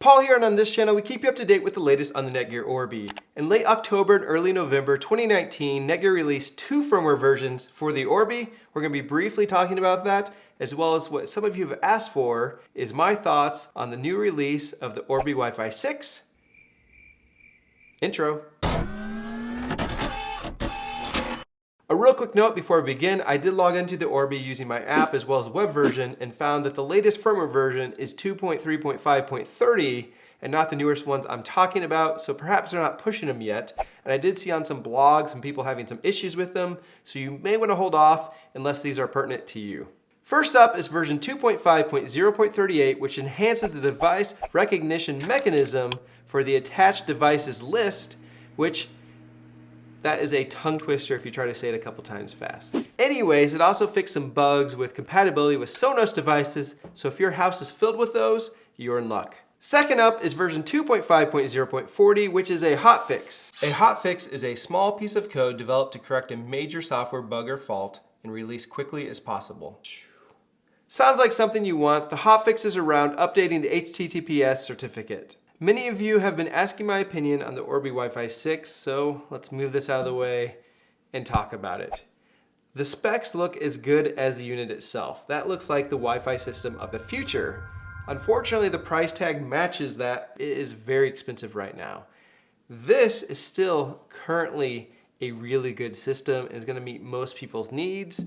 Paul here, and on this channel we keep you up to date with the latest on the Netgear Orbi. In late October and early November 2019, Netgear released 2 firmware versions for the Orbi. We're going to be briefly talking about that, as well as what some of you have asked for is my thoughts on the new release of the Orbi Wi-Fi 6. Intro. A real quick note before we begin, I did log into the Orbi using my app as well as web version and found that the latest firmware version is 2.3.5.30 and not the newest ones I'm talking about, so perhaps they're not pushing them yet. And I did see on some blogs some people having some issues with them, so you may want to hold off unless these are pertinent to you. First up is version 2.5.0.38, which enhances the device recognition mechanism for the attached devices list, which that is a tongue twister if you try to say it a couple times fast. Anyways, it also fixed some bugs with compatibility with Sonos devices, so if your house is filled with those, you're in luck. Second up is version 2.5.0.40, which is a hotfix. A hotfix is a small piece of code developed to correct a major software bug or fault and release quickly as possible. Sounds like something you want. The hotfix is around updating the HTTPS certificate. Many of you have been asking my opinion on the Orbi Wi-Fi 6, so let's move this out of the way and talk about it. The specs look as good as the unit itself. That looks like the Wi-Fi system of the future. Unfortunately, the price tag matches that. It is very expensive right now. This is still currently a really good system and is going to meet most people's needs.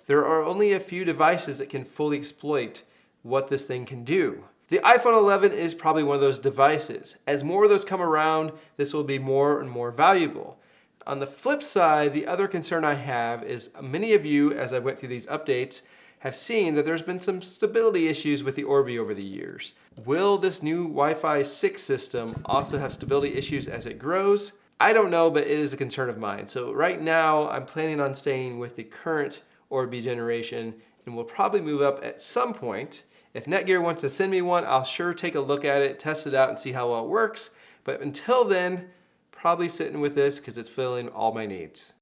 There are only a few devices that can fully exploit what this thing can do. The iPhone 11 is probably one of those devices. As more of those come around, this will be more and more valuable. On the flip side, the other concern I have is many of you, as I went through these updates, have seen that there's been some stability issues with the Orbi over the years. Will this new Wi-Fi 6 system also have stability issues as it grows? I don't know, but it is a concern of mine. So right now, I'm planning on staying with the current Orbi generation and will probably move up at some point. If Netgear wants to send me one, I'll sure take a look at it, test it out, and see how well it works. But until then, probably sitting with this because it's filling all my needs.